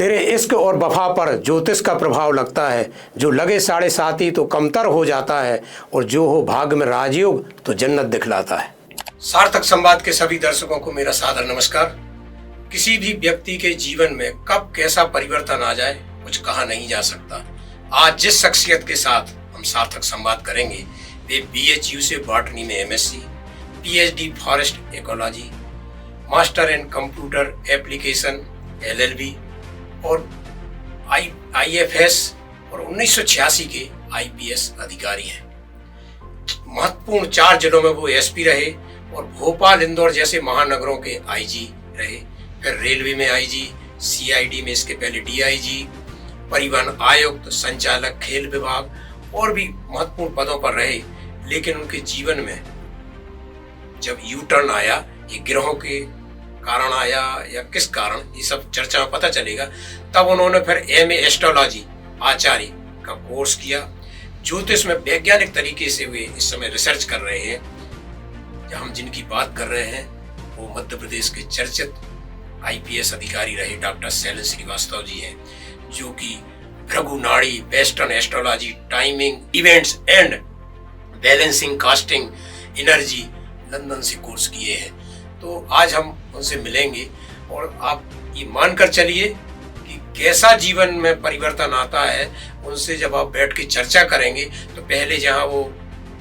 तेरे इश्क और वफा पर ज्योतिष का प्रभाव लगता है, जो लगे 7.5 तो कमतर हो जाता है, और जो हो भाग में राजयोग तो जन्नत दिखलाता है। सार्थक संवाद के सभी दर्शकों को मेरा सादर नमस्कार। किसी भी व्यक्ति के जीवन में कब कैसा परिवर्तन आ जाए कुछ कहा नहीं जा सकता। आज जिस शख्सियत के साथ हम सार्थक संवाद करेंगे वे BHU से बॉटनी में MSc, PhD forest ecology, master in computer application LLB और IFS और 1986 के IPS अधिकारी हैं। महत्वपूर्ण 4 जिलों में वो SP रहे और भोपाल, इंदौर जैसे महानगरों के IG रहे, फिर रेलवे में IG, CID में इसके पहले DIG, परिवहन आयुक्त, संचालक, खेल विभाग और भी महत्वपूर्ण पदों पर रहे। लेकिन उनके जीवन में जब U-टर्न आया, ये गिरोह के कारण आया या किस कारण, ये सब चर्चा में पता चलेगा। तब उन्होंने फिर MA एस्ट्रोलॉजी आचार्य का कोर्स किया। ज्योतिष में वैज्ञानिक तरीके से वे इस समय रिसर्च कर रहे हैं। हम जिनकी बात कर रहे हैं वो मध्य प्रदेश के चर्चित IPS अधिकारी रहे डॉक्टर शैलेंद्र श्रीवास्तव जी हैं, जो कि भृगु नाड़ी, western astrology, timing, events and balancing, casting, energy London से कोर्स किए हैं। तो आज हम उनसे मिलेंगे और आप ये मानकर चलिए कि कैसा जीवन में परिवर्तन आता है। उनसे जब आप बैठ के चर्चा करेंगे तो पहले जहां वो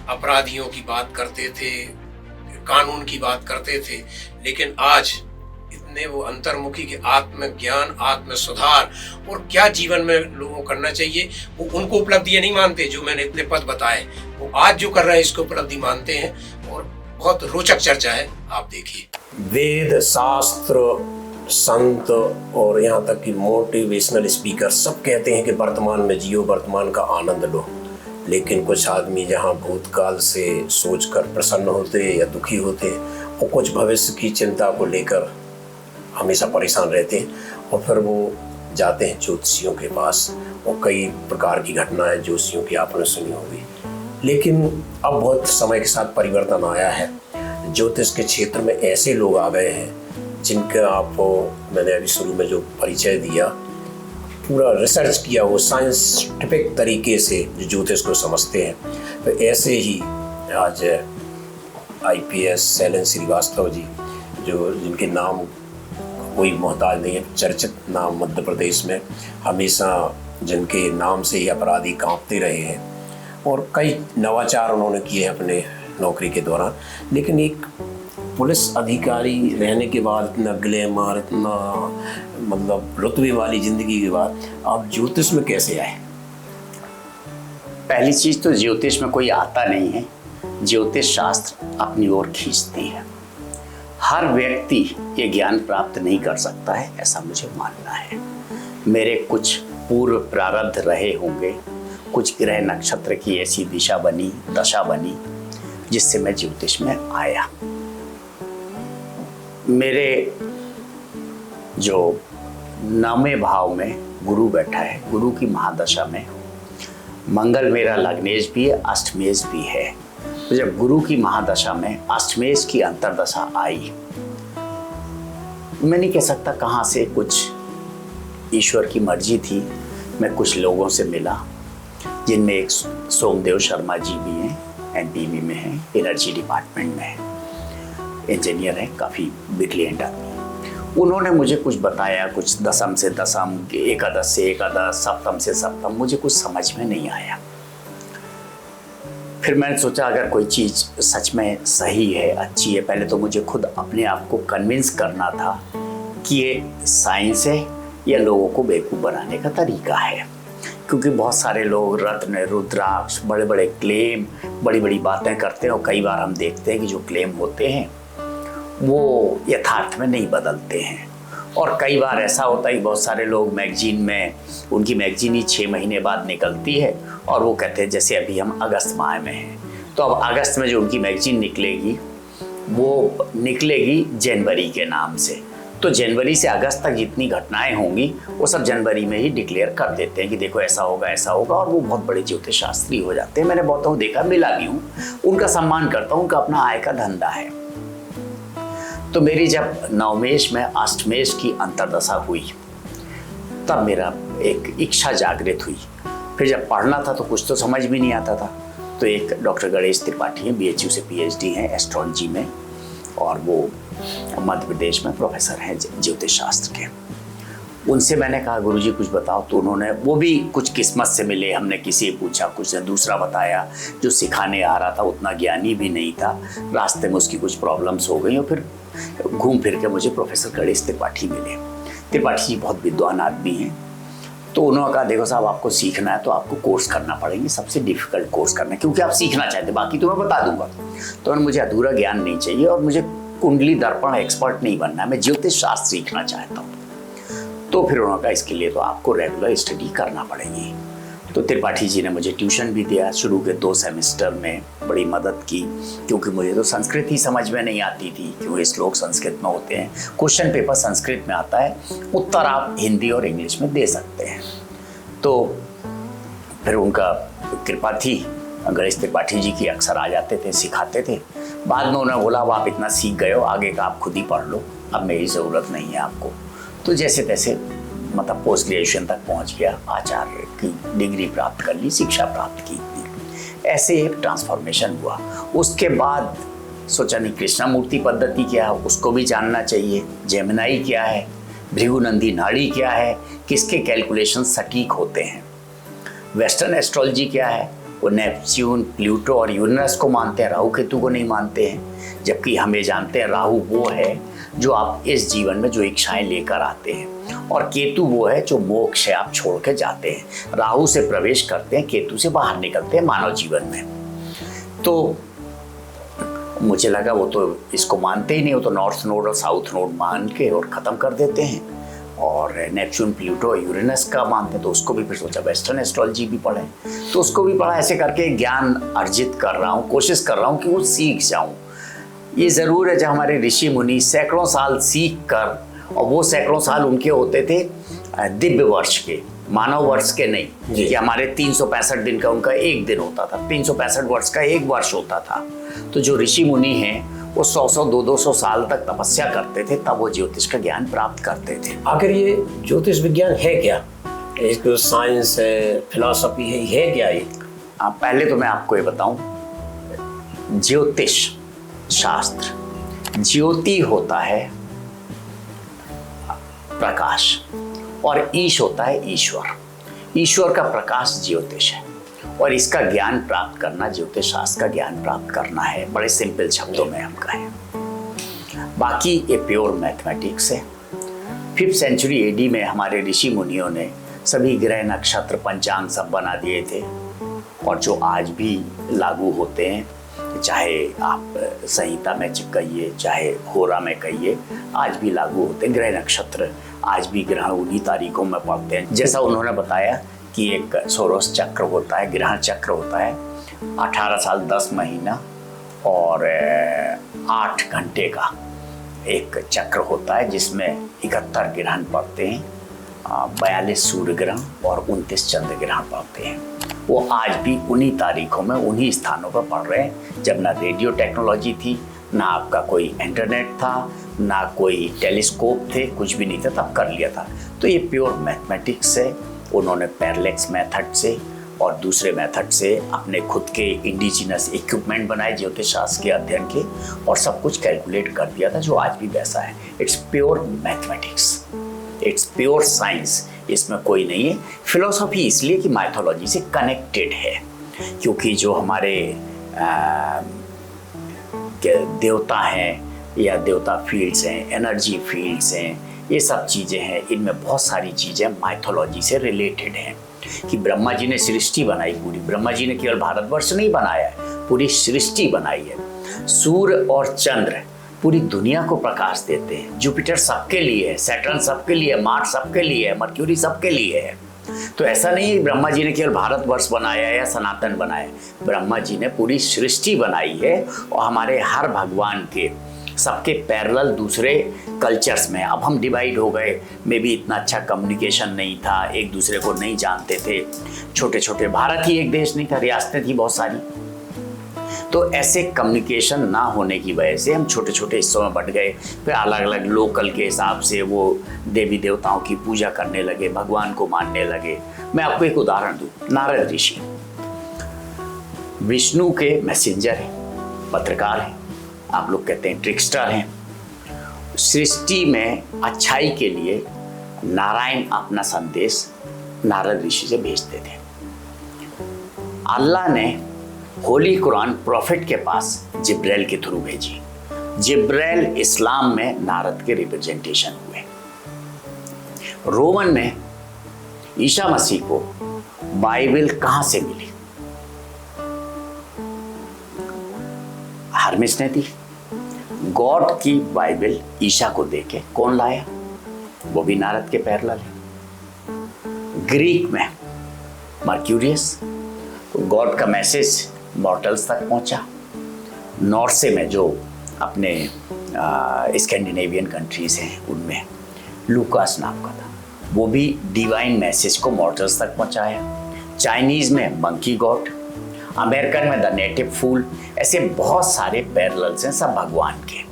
अपराधियों की बात करते थे, कानून की बात करते थे, लेकिन आज इतने वो अंतर्मुखी के आत्मज्ञान, आत्म सुधार और क्या जीवन में लोगों को करना चाहिए, वो उनको उपलब्धियां नहीं मानते जो मैंने इतने पद बताए, वो आज जो कर रहे हैं इसको उपलब्धि मानते हैं। और बहुत रोचक चर्चा है, आप देखिए। वेद, शास्त्र, संत और यहाँ तक कि मोटिवेशनल स्पीकर सब कहते हैं कि वर्तमान में जियो, वर्तमान का आनंद लो। लेकिन कुछ आदमी जहाँ भूतकाल से सोचकर प्रसन्न होते या दुखी होते और कुछ भविष्य की चिंता को लेकर हमेशा परेशान रहते हैं, और फिर वो जाते हैं ज्योतिषियों के पास। और कई प्रकार की घटनाएं ज्योतिषियों की आपने सुनी होगी। लेकिन अब बहुत समय के साथ परिवर्तन आया है। ज्योतिष के क्षेत्र में ऐसे लोग आ गए हैं जिनका आपको मैंने अभी शुरू में जो परिचय दिया, पूरा रिसर्च किया, वो साइंटिफिक तरीके से जो ज्योतिष को समझते हैं। तो ऐसे ही आज IPS शैलेंद्र श्रीवास्तव जी, जो जिनके नाम कोई मोहताज नहीं है, चर्चित नाम मध्य प्रदेश में, हमेशा जिनके नाम से ही अपराधी कांपते रहे हैं और कई नवाचार उन्होंने किए हैं अपने नौकरी के दौरान। लेकिन एक पुलिस अधिकारी रहने के बाद इतना ग्लैमर, इतना मतलब रुतबे वाली जिंदगी के बाद आप ज्योतिष में कैसे आए? पहली चीज तो ज्योतिष में कोई आता नहीं है, ज्योतिष शास्त्र अपनी ओर खींचती है। हर व्यक्ति ये ज्ञान प्राप्त नहीं कर सकता है, ऐसा मुझे मानना है। मेरे कुछ पूर्व प्रारब्ध रहे होंगे, कुछ ग्रह नक्षत्र की ऐसी दिशा बनी, दशा बनी, जिससे मैं ज्योतिष में आया। मेरे जो 9वें भाव में गुरु बैठा है, गुरु की महादशा में मंगल मेरा लग्नेश भी है, अष्टमेश भी है। तो जब गुरु की महादशा में अष्टमेश की अंतरदशा आई, मैं नहीं कह सकता कहाँ से, कुछ ईश्वर की मर्जी थी। मैं कुछ लोगों से मिला, जिनमें एक सोमदेव शर्मा जी भी हैं, MPB में हैं, एनर्जी डिपार्टमेंट में हैं, इंजीनियर हैं, काफ़ी ब्रिलियंट आदमी। उन्होंने मुझे कुछ बताया, कुछ दशम से दशम, एकादश से एकादश, सप्तम से सप्तम, मुझे कुछ समझ में नहीं आया। फिर मैंने सोचा अगर कोई चीज़ सच में सही है, अच्छी है, पहले तो मुझे खुद अपने आप को कन्विंस करना था कि ये साइंस है या लोगों को बेवकूफ़ बनाने का तरीका है। क्योंकि बहुत सारे लोग रत्न, रुद्राक्ष, बड़े बड़े क्लेम, बड़ी बड़ी बातें करते हैं और कई बार हम देखते हैं कि जो क्लेम होते हैं वो यथार्थ में नहीं बदलते हैं। और कई बार ऐसा होता है कि बहुत सारे लोग मैगजीन में, उनकी मैगजीन ही 6 महीने बाद निकलती है और वो कहते हैं, जैसे अभी हम अगस्त माह में हैं, तो अब अगस्त में जो उनकी मैगजीन निकलेगी वो निकलेगी जनवरी के नाम से। तो जनवरी से अगस्त तक जितनी घटनाएं होंगी वो सब जनवरी में ही डिक्लेयर कर देते हैं कि देखो ऐसा होगा, ऐसा होगा, और वो बहुत बड़े ज्योतिष शास्त्री हो जाते हैं। मैंने बहुतों देखा, मिला भी हूँ, उनका सम्मान करता हूँ, उनका अपना आय का धंधा है। तो मेरी जब नवमेश में अष्टमेश की अंतरदशा हुई तब मेरा एक इच्छा जागृत हुई। फिर जब पढ़ना था तो कुछ तो समझ भी नहीं आता था, तो एक डॉक्टर गणेश त्रिपाठी हैं, BHU से PhD हैं एस्ट्रोलॉजी में, और वो मध्य प्रदेश में प्रोफेसर हैं ज्योतिष शास्त्र के। उनसे मैंने कहा गुरुजी कुछ बताओ, तो उन्होंने, वो भी कुछ किस्मत से मिले, हमने किसी से पूछा, कुछ ने दूसरा बताया, जो सिखाने आ रहा था उतना ज्ञानी भी नहीं था, रास्ते में उसकी कुछ प्रॉब्लम्स हो गई और फिर घूम फिर के मुझे प्रोफेसर गणेश त्रिपाठी मिले। त्रिपाठी जी बहुत विद्वान आदमी हैं। तो उन्होंने कहा देखो साहब, आपको सीखना है तो आपको कोर्स करना पड़ेंगे, सबसे डिफिकल्ट कोर्स करना है, क्योंकि आप सीखना चाहते, बाकी तो मैं बता दूंगा। तो मुझे अधूरा ज्ञान नहीं चाहिए और मुझे कुंडली दर्पण एक्सपर्ट नहीं बनना है, मैं ज्योतिष शास्त्र सीखना चाहता हूँ। तो फिर उन्होंने कहा इसके लिए तो आपको रेगुलर स्टडी करना पड़ेगी। तो त्रिपाठी जी ने मुझे ट्यूशन भी दिया, शुरू के 2 सेमेस्टर में बड़ी मदद की, क्योंकि मुझे तो संस्कृत ही समझ में नहीं आती थी, क्योंकि श्लोक संस्कृत में होते हैं, क्वेश्चन पेपर संस्कृत में आता है, उत्तर आप हिंदी और इंग्लिश में दे सकते हैं। तो फिर उनका कृपा थी, गणेश त्रिपाठी जी की अक्सर आ जाते थे, सिखाते थे। बाद में उन्होंने बोला अब आप इतना सीख गए हो, आगे का आप खुद ही पढ़ लो, अब मेरी ज़रूरत नहीं है आपको। तो जैसे तैसे मतलब पोस्ट ग्रेजुएशन तक पहुंच गया, आचार्य की डिग्री प्राप्त कर ली, शिक्षा प्राप्त की थी। ऐसे एक ट्रांसफॉर्मेशन हुआ। उसके बाद सोचा नहीं कृष्णामूर्ति पद्धति क्या है, उसको भी जानना चाहिए, जेमिनाई क्या है, भृगुनंदी नाड़ी क्या है, किसके कैलकुलेशन सटीक होते हैं, वेस्टर्न एस्ट्रोलॉजी क्या है, वो नेपच्यून, प्लूटो और यूरेनस को मानते हैं, राहु केतु को नहीं मानते हैं। जबकि हम ये जानते हैं राहु वो है जो आप इस जीवन में जो इच्छाएं लेकर आते हैं, और केतु वो है जो मोक्ष है, आप छोड़ के जाते हैं, राहु से प्रवेश करते हैं, केतु से बाहर निकलते हैं मानव जीवन में। तो मुझे लगा वो तो इसको मानते ही नहीं, वो तो नॉर्थ नोड और साउथ नोड मान के और ख़त्म कर देते हैं, और नेपच्यून, प्लूटो, यूरेनस का मानते हैं, तो उसको भी फिर सोचा वेस्टर्न एस्ट्रोलॉजी भी पढ़े, तो उसको भी पढ़ा। ऐसे करके ज्ञान अर्जित कर रहा हूँ, कोशिश कर रहा हूँ कि वो सीख जाऊँ। ये ज़रूर है जब हमारे ऋषि मुनि सैकड़ों साल सीख कर, और वो सैकड़ों साल उनके होते थे दिव्य वर्ष के, मानव वर्ष के नहीं, कि हमारे 365 दिन का उनका एक दिन होता था, 365 वर्ष का एक वर्ष होता था। तो जो ऋषि मुनि हैं वो 100-100, 200 साल तक तपस्या करते थे, तब वो ज्योतिष का ज्ञान प्राप्त करते थे। आखिर ये ज्योतिष विज्ञान है क्या? इसको साइंस है, फिलॉसफी है क्या ये? पहले तो मैं आपको ये बताऊं, ज्योतिष शास्त्र, ज्योति होता है प्रकाश और ईश होता है ईश्वर। ईश्वर का प्रकाश ज्योतिष है, और इसका ज्ञान प्राप्त करना, ज्योतिष शास्त्र का ज्ञान प्राप्त करना है, बड़े सिंपल शब्दों में हम कहें। बाकी ये प्योर मैथमेटिक्स है। 5th सेंचुरी AD में हमारे ऋषि मुनियों ने सभी ग्रह, नक्षत्र, पंचांग सब बना दिए थे, और जो आज भी लागू होते हैं, चाहे आप संहिता में कहिए, चाहे होरा में कहिए, आज भी लागू होते हैं। ग्रह नक्षत्र आज भी ग्रहण उन्हीं तारीखों में पड़ते हैं। जैसा उन्होंने बताया कि एक सोरोस चक्र होता है, ग्रहण चक्र होता है, 18 साल 10 महीना और 8 घंटे का एक चक्र होता है, जिसमें 71 ग्रहण पड़ते हैं, 42 सूर्य ग्रहण और 29 चंद्र ग्रहण पड़ते हैं। वो आज भी उन्हीं तारीखों में, उन्हीं स्थानों पर पड़ रहे हैं, जब ना रेडियो टेक्नोलॉजी थी, ना आपका कोई इंटरनेट था, ना कोई टेलीस्कोप थे, कुछ भी नहीं था, तब कर लिया था। तो ये प्योर मैथमेटिक्स है। उन्होंने पैरेलैक्स मेथड से और दूसरे मेथड से अपने खुद के इंडिजिनस इक्विपमेंट बनाए ज्योतिष शास्त्र के अध्ययन के, और सब कुछ कैलकुलेट कर दिया था, जो आज भी वैसा है। It's pure mathematics, it's pure science, इसमें कोई नहीं है। फिलोसॉफी इसलिए कि माइथोलॉजी से कनेक्टेड है, क्योंकि जो हमारे देवता हैं या देवता फील्ड्स हैं, एनर्जी फील्ड्स हैं, ये सब चीज़ें हैं, इनमें बहुत सारी चीज़ें माइथोलॉजी से रिलेटेड हैं। कि ब्रह्मा जी ने सृष्टि बनाई पूरी, ब्रह्मा जी ने केवल भारतवर्ष नहीं बनाया है, पूरी सृष्टि बनाई है। सूर्य और चंद्र पूरी दुनिया को प्रकाश देते हैं। जुपिटर सबके लिए है, सैटर्न सबके लिए है, मार्स सबके लिए है, मर्क्यूरी सबके लिए है। तो ऐसा नहीं है ब्रह्मा जी ने केवल भारतवर्ष बनाया या सनातन बनाया, ब्रह्मा जी ने पूरी सृष्टि बनाई है। और हमारे हर भगवान के सबके पैरेलल दूसरे कल्चर्स में, अब हम डिवाइड हो गए, मे भी इतना अच्छा कम्युनिकेशन नहीं था, एक दूसरे को नहीं जानते थे, छोटे छोटे, भारत ही एक देश नहीं था, रियासतें थी बहुत सारी। तो ऐसे कम्युनिकेशन ना होने की वजह से हम छोटे छोटे हिस्सों में बंट गए, फिर अलग अलग लोकल के हिसाब से वो देवी देवताओं की पूजा करने लगे, भगवान को मानने लगे। मैं आपको एक उदाहरण दूं, नारद ऋषि विष्णु के मैसेंजर हैं, पत्रकार हैं, आप लोग कहते हैं ट्रिकस्टर हैं। सृष्टि में अच्छाई के लिए नारायण अपना संदेश नारद ऋषि से भेजते थे। अल्लाह ने होली कुरान प्रॉफिट के पास जिब्राइल के थ्रू भेजी। जिब्राइल इस्लाम में नारद के रिप्रेजेंटेशन हुए। रोमन में ईसा मसीह को बाइबल कहां से मिली? हर्मिस ने दी। गॉड की बाइबल ईसा को देके कौन लाया? वो भी नारद के पैरेलल है। ग्रीक में मर्क्यूरियस, गॉड का मैसेज मॉर्टल्स तक पहुंचा। नॉर्से में जो अपने स्कैंडिनेवियन कंट्रीज हैं उनमें लूकास नाम का था, वो भी डिवाइन मैसेज को मॉर्टल्स तक पहुंचाया। चाइनीज में मंकी गॉड, अमेरिकन में द नेटिव फूल। ऐसे बहुत सारे पैरेलल्स हैं, सब भगवान के।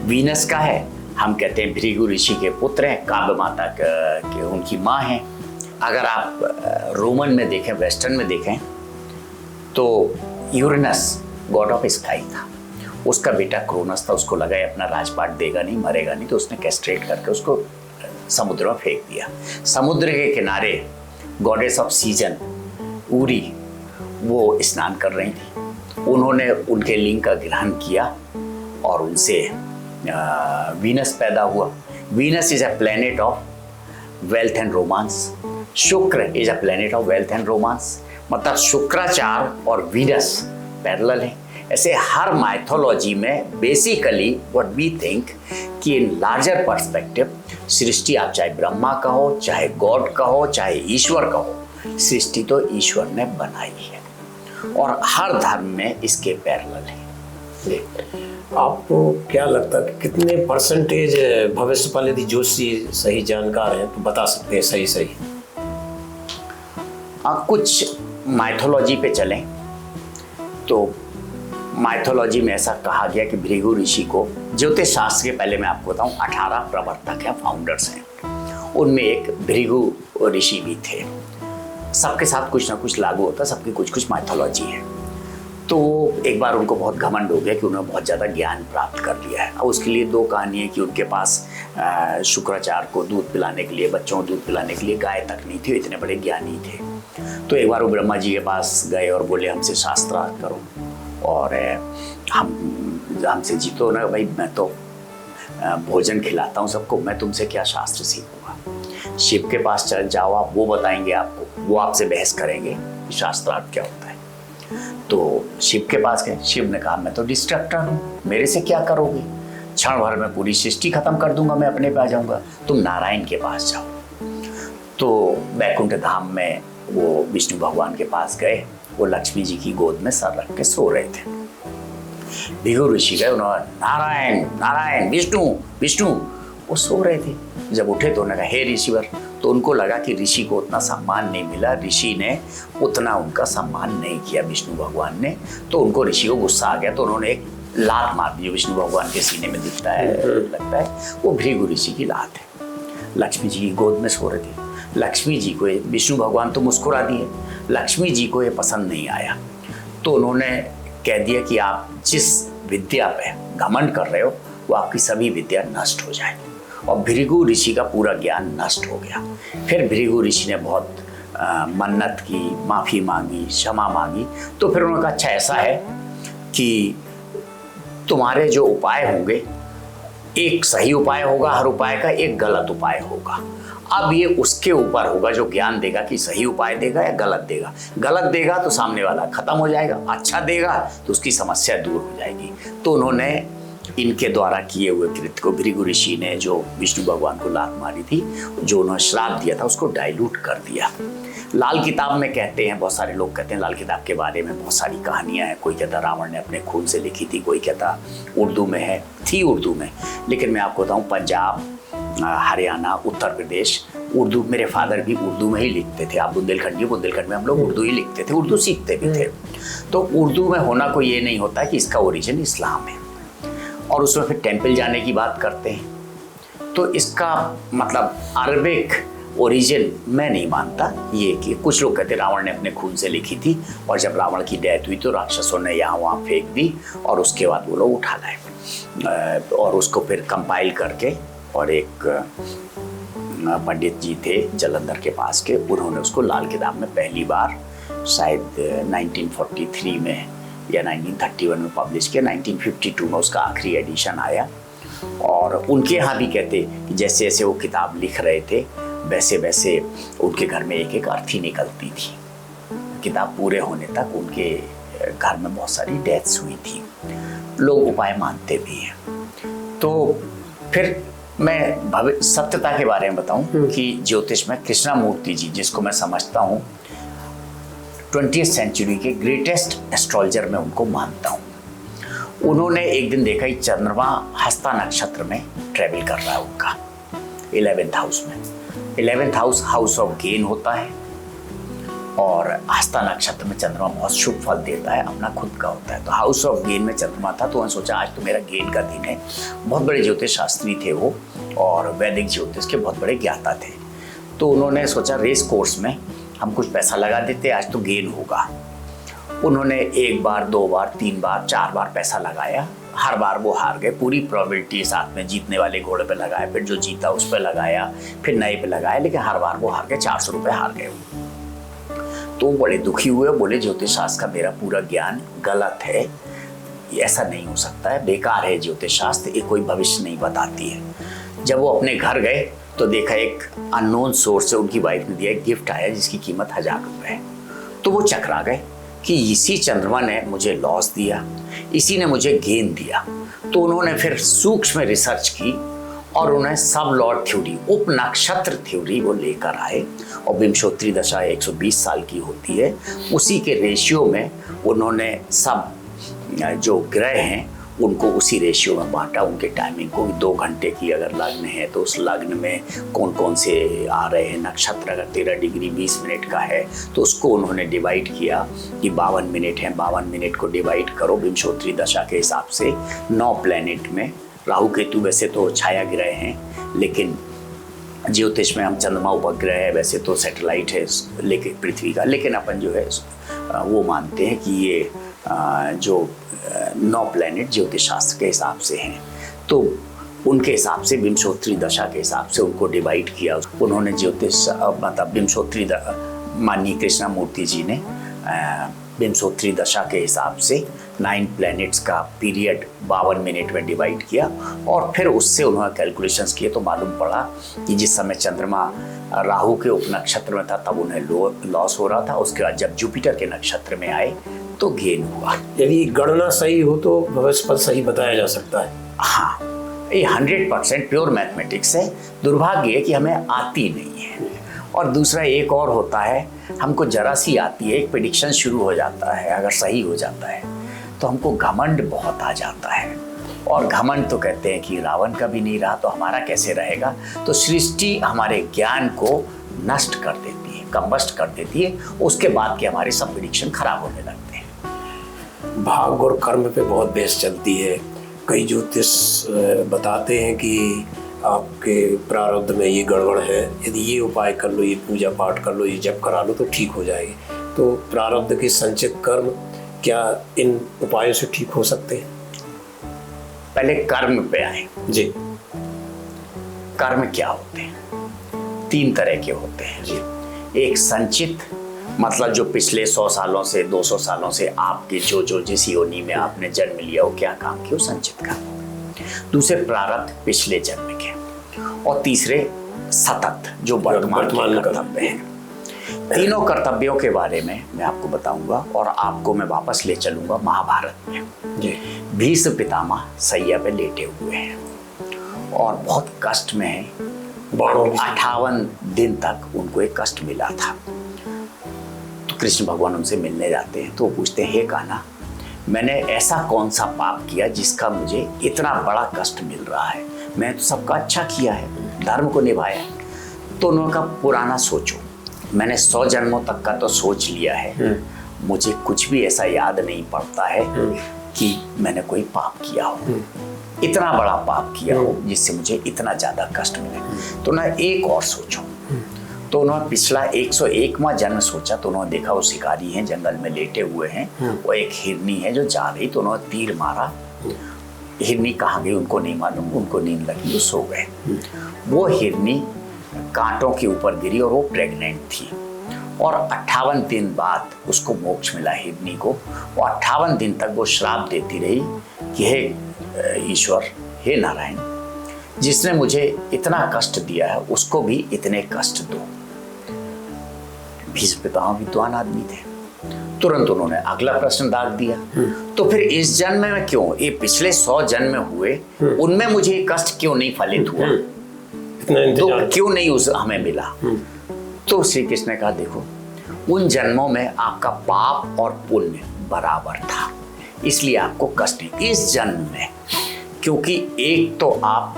वीनस का है, हम कहते हैं भृगु ऋषि के पुत्र हैं, काव्य माता के उनकी माँ हैं। अगर आप रोमन में देखें, वेस्टर्न में देखें, तो यूरेनस गॉड ऑफ स्काई था। उसका बेटा क्रोनस था, उसको लगा अपना राजपाट देगा नहीं, मरेगा नहीं, तो उसने कैस्ट्रेट करके उसको समुद्र में फेंक दिया। समुद्र के किनारे गॉडेस ऑफ सीजन उरी वो स्नान कर रही थी। उन्होंने उनके लिंग का ग्रहण किया और उनसे वीनस पैदा हुआ। Venus is a planet of wealth and romance. Shukra is a planet of wealth and romance. मतलब शुक्राचार्य और वीनस पैरेलल है। ऐसे हर माइथोलॉजी में बेसिकली व्हाट वी थिंक कि इन लार्जर पर्सपेक्टिव सृष्टि, आप चाहे ब्रह्मा कहो, चाहे गॉड कहो, चाहे ईश्वर कहो, सृष्टि तो ईश्वर ने बनाई है और हर धर्म में इसके पैरेलल है। आपको क्या लगता है कितने परसेंटेज भविष्य जोशी सही जानकार हैं, तो बता सकते हैं सही सही? कुछ माइथोलॉजी पे चलें तो माइथोलॉजी में ऐसा कहा गया कि भृगु ऋषि को, ज्योतिष शास्त्र के पहले मैं आपको बताऊं 18 प्रवर्तक हैं, फाउंडर्स हैं। उनमें एक भृगु ऋषि भी थे। सबके साथ कुछ ना कुछ लागू होता, सबकी कुछ कुछ माइथोलॉजी है। तो एक बार उनको बहुत घमंड हो गया कि उन्होंने बहुत ज़्यादा ज्ञान प्राप्त कर लिया है। अब उसके लिए दो कहानी है कि उनके पास शुक्राचार्य को दूध पिलाने के लिए, बच्चों को दूध पिलाने के लिए गाय तक नहीं थी, इतने बड़े ज्ञानी थे। तो एक बार वो ब्रह्मा जी के पास गए और बोले हमसे शास्त्रार्थ करो और हमसे जीतो ना भाई, मैं तो भोजन खिलाता हूँ सबको, मैं तुमसे क्या शास्त्र सीखूंगा। शिव के पास चल जाओ, आप वो बताएंगे आपको, वो आपसे बहस करेंगे कि शास्त्रार्थ क्या होता है। तो शिव के पास गए। शिव ने कहा मैं तो डिस्ट्रक्टर हूँ, मेरे से क्या करोगे, क्षण भर में पूरी सृष्टि खत्म कर दूंगा, मैं अपने पे आ जाऊंगा, तुम नारायण के पास जाओ। तो बैकुंठ धाम में वो विष्णु भगवान के पास गए। वो लक्ष्मी जी की गोद में सर रख के सो रहे थे। भृगु ऋषि गए, उन्होंने नारायण नारायण विष्णु विष्णु, वो सो रहे थे। जब उठे तो उन्होंने कहा हे ऋषिवर। तो उनको लगा कि ऋषि को उतना सम्मान नहीं मिला, ऋषि ने उतना उनका सम्मान नहीं किया विष्णु भगवान ने। तो उनको ऋषि को गुस्सा आ गया, तो उन्होंने एक लात मार दी। विष्णु भगवान के सीने में दिखता है, लगता है वो भृगु ऋषि की लात है। लक्ष्मी जी की गोद में सो रहे थे। लक्ष्मी जी को, विष्णु भगवान तो मुस्कुरा दिए, लक्ष्मी जी को ये पसंद नहीं आया। तो उन्होंने कह दिया कि आप जिस विद्या पे घमंड कर रहे हो वो आपकी सभी विद्या नष्ट हो जाए। और भृगु ऋषि का पूरा ज्ञान नष्ट हो गया। फिर भृगु ऋषि ने बहुत मन्नत की, माफ़ी मांगी, क्षमा मांगी। तो फिर उन्होंने कहा अच्छा ऐसा है कि तुम्हारे जो उपाय होंगे, एक सही उपाय होगा, हर उपाय का एक गलत उपाय होगा। अब ये उसके ऊपर होगा जो ज्ञान देगा कि सही उपाय देगा या गलत देगा। गलत देगा तो सामने वाला खत्म हो जाएगा, अच्छा देगा तो उसकी समस्या दूर हो जाएगी। तो उन्होंने इनके द्वारा किए हुए कृत्य को, भृगु ऋषि ने जो विष्णु भगवान को लात मारी थी, जो उन्होंने श्राप दिया था, उसको डाइल्यूट कर दिया। लाल किताब में कहते हैं, बहुत सारे लोग कहते हैं लाल किताब के बारे में बहुत सारी कहानियां हैं। कोई कहता रावण ने अपने खून से लिखी थी, कोई कहता उर्दू में है, थी उर्दू में। लेकिन मैं आपको बताऊँ पंजाब, हरियाणा, उत्तर प्रदेश, उर्दू, मेरे फादर भी उर्दू में ही लिखते थे। आप बुंदेलखंडी, बुंदेलखंड में हम लोग उर्दू ही लिखते थे, उर्दू सीखते भी थे। तो उर्दू में होना कोई ये नहीं होता कि इसका ओरिजिन इस्लाम है। और उसमें फिर टेम्पल जाने की बात करते हैं, तो इसका मतलब अरबिक ओरिजिन मैं नहीं मानता। ये कि कुछ लोग कहते रावण ने अपने खून से लिखी थी, और जब रावण की डेथ हुई तो राक्षसों ने यहाँ वहाँ फेंक दी, और उसके बाद वो लोग उठा लाए और उसको फिर कंपाइल करके, और एक पंडित जी थे जलंधर के पास के, उन्होंने उसको लाल किताब में पहली बार शायद 1943 में या 1931 में पब्लिश किया। 1952 में उसका आखिरी एडिशन आया। और उनके यहाँ भी कहते कि जैसे जैसे वो किताब लिख रहे थे वैसे वैसे उनके घर में एक एक अर्थी निकलती थी। किताब पूरे होने तक उनके घर में बहुत सारी डेथ्स हुई थी। लोग उपाय मानते भी हैं। तो फिर मैं सत्यता के बारे में बताऊं कि ज्योतिष में कृष्णमूर्ति जी, जिसको मैं समझता हूं 20th सेंचुरी के ग्रेटेस्ट एस्ट्रोलॉजर में उनको मानता हूं। उन्होंने एक दिन देखा कि चंद्रमा हस्ता नक्षत्र में ट्रेवल कर रहा है उनका 11th हाउस में। 11th हाउस ऑफ गेन होता है, और हस्ता नक्षत्र में चंद्रमा बहुत शुभ फल देता है, अपना खुद का होता है। तो हाउस ऑफ गेन में चंद्रमा था, तो उन्होंने सोचा आज तो मेरा गेन का दिन है। बहुत बड़े ज्योतिष शास्त्री थे वो, और वैदिक ज्योतिष के बहुत बड़े ज्ञाता थे। तो उन्होंने सोचा रेस कोर्स में हम कुछ पैसा लगा देते, आज तो गेन होगा। उन्होंने 1 बार, 2 बार, 3 बार, 4 बार पैसा लगाया। हर बार वो हार गए। पूरी प्रोबेबिलिटी साथ में जीतने वाले घोड़े पे लगाया, फिर जो जीता उस पे लगाया, फिर नए पे लगाया, लेकिन हर बार वो हार गए। 400 रुपये हार गए। तो बड़े दुखी हुए, बोले ज्योतिष शास्त्र का मेरा पूरा ज्ञान गलत है, ये ऐसा नहीं हो सकता है, बेकार है ज्योतिष शास्त्र, ये कोई भविष्य नहीं बताती है। जब वो अपने घर गए तो देखा एक अननोन सोर्स से उनकी वाइफ ने दिया एक गिफ्ट आया जिसकी कीमत 1000 रुपये है। तो वो चकरा गए कि इसी चंद्रमा ने मुझे लॉस दिया, इसी ने मुझे गेन दिया। तो उन्होंने फिर सूक्ष्म रिसर्च की और उन्हें सब लॉर्ड थ्योरी, उप नक्षत्र थ्योरी वो लेकर आए। और विंशोत्तरी दशा 120 साल की होती है, उसी के रेशियो में उन्होंने सब जो ग्रह हैं उनको उसी रेशियो में बांटा। उनके टाइमिंग को 2 घंटे की अगर लग्न है तो उस लग्न में कौन कौन से आ रहे हैं नक्षत्र, अगर 13 डिग्री 20 मिनट का है तो उसको उन्होंने डिवाइड किया कि 52 मिनट है, 52 मिनट को डिवाइड करो विंशोत्तरी दशा के हिसाब से। 9 प्लैनेट में राहु केतु वैसे तो छाया ग्रह हैं, लेकिन ज्योतिष में हम चंद्रमा उपग्रह है, वैसे तो सैटेलाइट है लेकिन पृथ्वी का, लेकिन अपन जो है वो मानते हैं कि ये जो 9 प्लैनेट ज्योतिष शास्त्र के हिसाब से हैं। तो उनके हिसाब से विंशोत्तरी दशा के हिसाब से उनको डिवाइड किया। उन्होंने ज्योतिष मतलब विंशोत्तरी माननीय कृष्णमूर्ति जी ने विंशोत्तरी दशा के हिसाब से 9 प्लैनेट्स का पीरियड 52 मिनट में डिवाइड किया, और फिर उससे उन्होंने कैलकुलेशंस किए तो मालूम पड़ा कि जिस समय चंद्रमा राहु के उप नक्षत्र में था तब उन्हें लॉस हो रहा था। उसके बाद जब जुपिटर के नक्षत्र में आए तो गेन हुआ। यदि गणना सही हो तो भविष्य फल सही बताया जा सकता है। हाँ, ये 100% प्योर मैथमेटिक्स है। दुर्भाग्य है कि हमें आती नहीं है। और दूसरा एक और होता है, हमको जरा सी आती है, एक प्रेडिक्शन शुरू हो जाता है, अगर सही हो जाता है तो हमको घमंड बहुत आ जाता है। और घमंड तो कहते हैं कि रावण का भी नहीं रहा तो हमारा कैसे रहेगा। तो सृष्टि हमारे ज्ञान को नष्ट कर देती है, कंबस्ट कर देती है। उसके बाद के हमारे सब प्रेडिक्शन खराब होने लगते हैं। भाग और कर्म पे बहुत बहस चलती है। कई ज्योतिष बताते हैं कि आपके प्रारब्ध में ये गड़बड़ है, यदि ये उपाय कर लो, ये पूजा पाठ कर लो, ये जप करा लो तो ठीक हो जाएगी। तो प्रारब्ध के संचित कर्म क्या इन उपायों से ठीक हो सकते हैं? पहले कर्म पे आए जी। कर्म क्या होते हैं? 3 तरह के होते हैं जी। एक संचित, मतलब जो पिछले 100 सालों से 200 सालों से आपके जो जिस योनि में आपने जन्म लिया हो, क्या काम किया, संचित काम। दूसरे प्रारब्ध, पिछले जन्म के। और तीसरे सतत, जो वर्तमान के कर्तव्य हैं। तीनों कर्तव्यों के बारे में मैं आपको बताऊंगा और आपको मैं वापस ले चलूंगा महाभारत में जी। भीष्म पितामह सैया पे लेटे हुए हैं और बहुत कष्ट में हैं। 58 दिन तक उनको एक कष्ट मिला था। तो कृष्ण भगवान उनसे मिलने जाते हैं तो वो पूछते हैं, हे कान्हा, मैंने ऐसा कौन सा पाप किया जिसका मुझे इतना बड़ा कष्ट मिल रहा है? मैं तो सबका अच्छा किया है, धर्म को निभाया है। तो उन्होंने कहा पुराना सोचो। मैंने 100 जन्मों तक का तो सोच लिया है, मुझे कुछ भी ऐसा याद नहीं पड़ता है कि मैंने कोई पाप किया हो, इतना बड़ा पाप किया हो जिससे मुझे इतना ज्यादा कष्ट मिले। तो ना एक और सोचो। तो उन्होंने पिछला 101वां जन्म सोचा, तो उन्होंने देखा वो शिकारी हैं, जंगल में लेटे हुए हैं, वो एक हिरनी है जो जा रही, तो उन्होंने तीर मारा। हिरनी कहाँ गई उनको नहीं मालूम, उनको नींद लगी, वो सो गए। वो हिरनी कांटों के ऊपर गिरी और वो प्रेग्नेंट थी, और 58 दिन बाद उसको मोक्ष मिला हिरनी को। और 58 दिन तक वो श्राप देती रही कि हे ईश्वर, हे नारायण, जिसने मुझे इतना कष्ट दिया है उसको भी इतने कष्ट दो। भीष्म पितामह विद्वान आदमी थे, तुरंत उन्होंने अगला प्रश्न दाग दिया, तो फिर इस जन्म में क्यों, ये पिछले 100 जन्म हुए उनमें मुझे कष्ट क्यों नहीं फलित हुआ, तो क्यों नहीं उस हमें मिला। तो श्री कृष्ण ने कहा देखो, उन जन्मों में आपका पाप और पुण्य बराबर था, इसलिए आपको कष्ट नहीं। इस जन्म में क्योंकि एक तो आप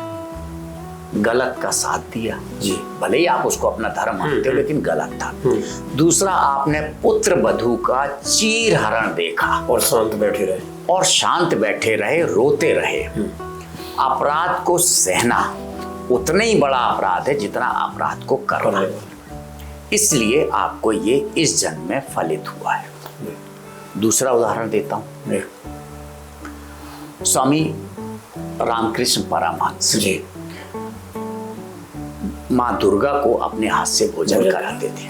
गलत का साथ दिया जी, भले ही आप उसको अपना धर्म मानते हो लेकिन गलत था। दूसरा, आपने पुत्र वधू का चीर हरण देखा और शांत बैठे रहे, रोते रहे। अपराध को सहना उतना ही बड़ा अपराध है जितना अपराध को करना, इसलिए आपको ये इस जन्म में फलित हुआ है। दूसरा उदाहरण देता हूं, स्वामी रामकृष्ण परमहंस जी माँ दुर्गा को अपने हाथ से भोजन कराते थे।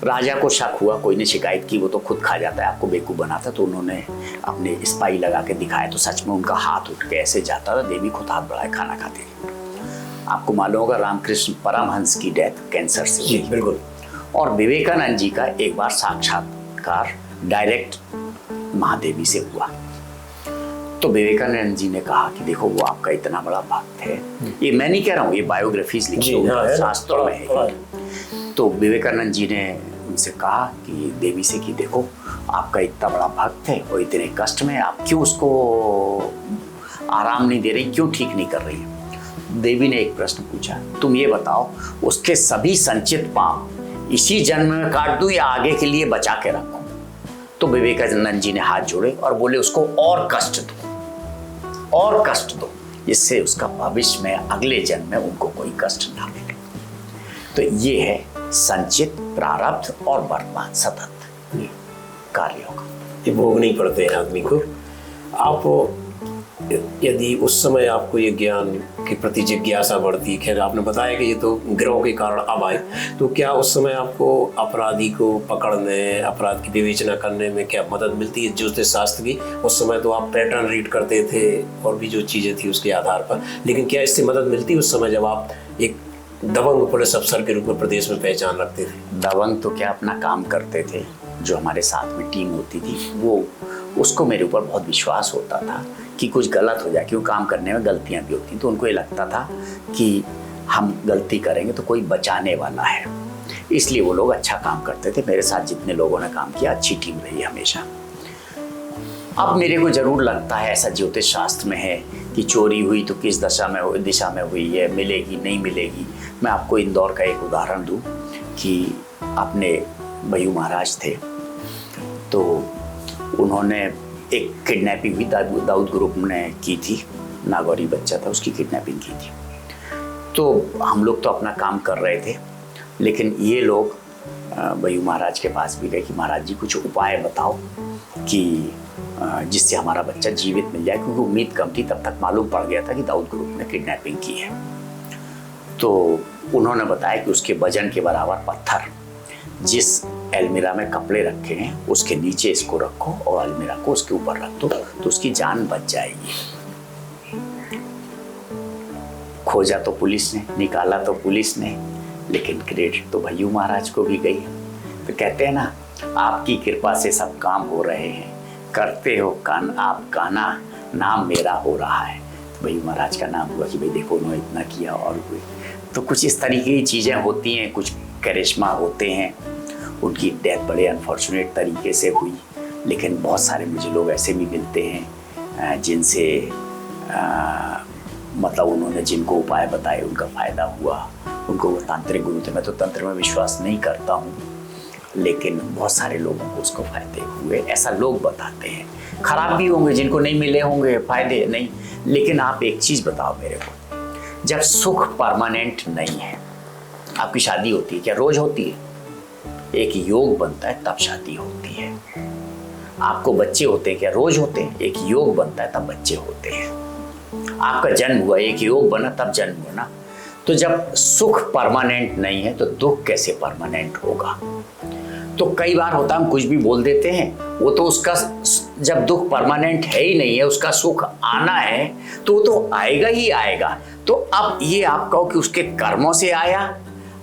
राजा को शक हुआ, कोई ने शिकायत की, वो तो खुद खा जाता है, आपको बेवकूफ बनाता, तो उन्होंने अपने स्पाई लगा के दिखाया, तो सच में उनका हाथ उठ के ऐसे जाता था, देवी खुद हाथ बढ़ाए खाना खाते थे। आपको मालूम होगा रामकृष्ण परमहंस की डेथ कैंसर से हुई। बिल्कुल। और विवेकानंद जी का एक बार साक्षात्कार डायरेक्ट महादेवी से हुआ, तो विवेकानंद जी ने कहा कि देखो वो आपका इतना बड़ा भक्त है, ये मैं नहीं कह रहा हूँ, ये बायोग्राफीज लिखी है शास्त्रों में है। तो विवेकानंद जी ने उनसे कहा कि देवी से कि देखो आपका इतना बड़ा भक्त है और इतने कष्ट में आप क्यों उसको आराम नहीं दे रही, क्यों ठीक नहीं कर रही है। देवी ने एक प्रश्न पूछा, तुम ये बताओ उसके सभी संचित पाप इसी जन्म में काट दूं या आगे के लिए बचा के रखूं। तो विवेकानंद जी ने हाथ जोड़े और बोले उसको और कष्ट दो, और कष्ट दो, जिससे उसका भविष्य में अगले जन्म में उनको कोई कष्ट ना मिले। तो ये है संचित, प्रारब्ध और वर्तमान सतत कार्यों का। ये भोगने पड़ते हैं आदमी को। आप यदि उस समय आपको ये ज्ञान के प्रति जिज्ञासा बढ़ती, खैर आपने बताया कि ये तो ग्रहों के कारण अब आए, तो क्या उस समय आपको अपराधी को पकड़ने, अपराध की विवेचना करने में क्या मदद मिलती है ज्योतिष शास्त्र की? उस समय तो आप पैटर्न रीड करते थे और भी जो चीज़ें थी उसके आधार पर, लेकिन क्या इससे मदद मिलती उस समय जब आप एक दबंग पुलिस अफसर के रूप में प्रदेश में पहचान रखते थे? दबंग तो क्या अपना काम करते थे, जो हमारे साथ में टीम होती थी वो, उसको मेरे ऊपर बहुत विश्वास होता था कि कुछ गलत हो जाए, क्यों काम करने में गलतियां भी होती, तो उनको ये लगता था कि हम गलती करेंगे तो कोई बचाने वाला है, इसलिए वो लोग अच्छा काम करते थे। मेरे साथ जितने लोगों ने काम किया अच्छी टीम रही हमेशा। अब मेरे को जरूर लगता है ऐसा ज्योतिष शास्त्र में है कि चोरी हुई तो किस दिशा में हुई है, मिलेगी नहीं मिलेगी। मैं आपको इंदौर का एक उदाहरण दूं कि अपने भय्यू महाराज थे, तो उन्होंने एक किडनैपिंग भी दाऊद ग्रुप ने की थी, नागौरी बच्चा था उसकी किडनैपिंग की थी। तो हम लोग तो अपना काम कर रहे थे, लेकिन ये लोग भय्यू महाराज के पास भी गए कि महाराज जी कुछ उपाय बताओ कि जिससे हमारा बच्चा जीवित मिल जाए, क्योंकि उम्मीद कम थी। तब तक मालूम पड़ गया था कि दाऊद ग्रुप ने किडनैपिंग की है। तो उन्होंने बताया कि उसके वजन के बराबर पत्थर जिस अलमीरा में कपड़े रखे हैं उसके नीचे इसको रखो और अलमीरा को उसके ऊपर रख दो, तो उसकी जान बच जाएगी। खोजा तो पुलिस ने, निकाला तो पुलिस ने, लेकिन क्रेडिट तो भय्यू महाराज को भी गई। तो कहते हैं ना, आपकी कृपा से सब काम हो रहे हैं, करते हो कान आप काना, नाम मेरा हो रहा है। तो भय्यू महाराज का नाम हुआ कि भाई देखो उन्होंने इतना किया और हुए। तो कुछ इस तरीके की चीज़ें होती हैं, कुछ करिश्मा होते हैं। उनकी डेथ बड़े अनफॉर्चुनेट तरीके से हुई, लेकिन बहुत सारे मुझे लोग ऐसे भी मिलते हैं जिनसे मतलब उन्होंने जिनको उपाय बताए उनका फ़ायदा हुआ। उनको वो तांत्रिक गुरु थे। मैं तो तंत्र में विश्वास नहीं करता हूँ, लेकिन बहुत सारे लोगों को उसको फायदे हुए, ऐसा लोग बताते हैं। खराब भी होंगे, जिनको नहीं मिले होंगे फायदे नहीं। लेकिन आप एक चीज़ बताओ मेरे को, जब सुख परमानेंट नहीं है, आपकी शादी होती है क्या? रोज होती है। एक योग बनता है तब शादी होती है। आपको बच्चे होते हैं क्या? रोज होते हैं। एक योग बनता है तब बच्चे होते हैं। आपका जन्म हुआ, एक योग बना तब जन्म हुआ ना। तो जब सुख परमानेंट नहीं है तो दुख कैसे परमानेंट होगा? तो कई बार होता हम कुछ भी बोल देते हैं, वो तो उसका, जब दुख परमानेंट है ही नहीं है, उसका सुख आना है तो वो तो आएगा ही आएगा। तो अब ये आप कहो कि उसके कर्मों से आया,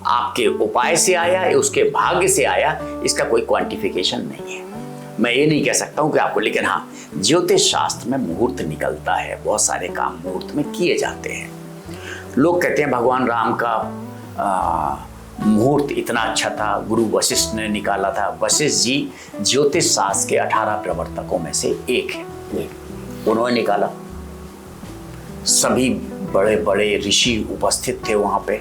आपके उपाय से आया, या उसके भाग्य से आया, इसका कोई क्वांटिफिकेशन नहीं है। मैं ये नहीं कह सकता हूँ कि आपको, लेकिन हाँ, ज्योतिष शास्त्र में मुहूर्त निकलता है, बहुत सारे काम मुहूर्त में किए जाते हैं। लोग कहते हैं भगवान राम का मुहूर्त इतना अच्छा था, गुरु वशिष्ठ ने निकाला था। वशिष्ठ जी ज्योतिष शास्त्र के 18 प्रवर्तकों में से एक है, उन्होंने निकाला। सभी बड़े बड़े ऋषि उपस्थित थे वहाँ पे।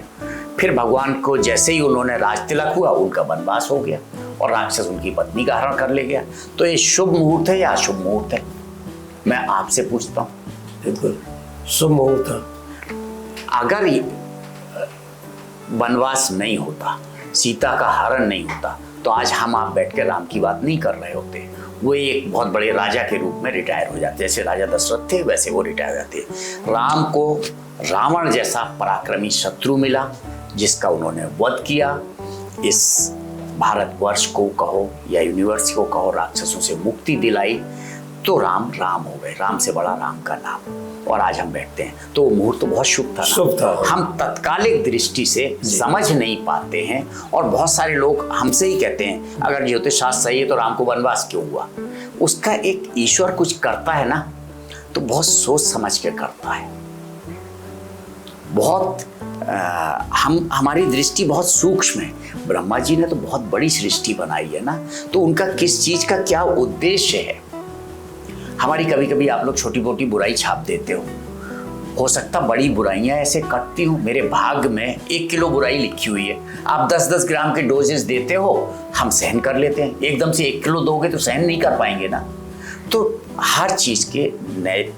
फिर भगवान को जैसे ही उन्होंने राज तिलक हुआ, उनका वनवास हो गया और राक्षस उनकी पत्नी का हरण कर ले गया। तो ये शुभ मुहूर्त है या अशुभ मुहूर्त है? मैं आपसे पूछता हूँ। बिल्कुल शुभ मुहूर्त है। अगर वनवास नहीं होता, सीता का हरण नहीं होता, तो आज हम आप बैठ के राम की बात नहीं कर रहे होते। वो एक बहुत बड़े राजा के रूप में रिटायर हो जाते, जैसे राजा दशरथ थे वैसे वो रिटायर हो जाते। राम को रावण जैसा पराक्रमी शत्रु मिला, जिसका उन्होंने वध किया। इस भारतवर्ष को कहो या यूनिवर्स को कहो, राक्षसों से मुक्ति दिलाई, तो राम राम हो गए। राम से बड़ा राम का नाम। और आज हम बैठते हैं तो मुहूर्त तो बहुत शुभ था, शुभ था। हम तत्कालिक दृष्टि से समझ नहीं पाते हैं। और बहुत सारे लोग हमसे ही कहते हैं अगर ज्योतिष शास्त्र सही है तो राम को वनवास क्यों हुआ? उसका एक ईश्वर कुछ करता है ना, तो बहुत सोच समझ के करता है। बहुत हमारी दृष्टि बहुत सूक्ष्म है। ब्रह्मा जी ने तो बहुत बड़ी सृष्टि बनाई है ना, तो उनका किस चीज का क्या उद्देश्य है? हमारी कभी कभी आप लोग छोटी मोटी बुराई छाप देते हो सकता बड़ी बुराइयां ऐसे कटती हूँ। मेरे भाग्य में 1 किलो बुराई लिखी हुई है, आप 10-10 ग्राम के डोजेस देते हो, हम सहन कर लेते हैं। एकदम से 1 किलो दोगे तो सहन नहीं कर पाएंगे ना। तो हर चीज के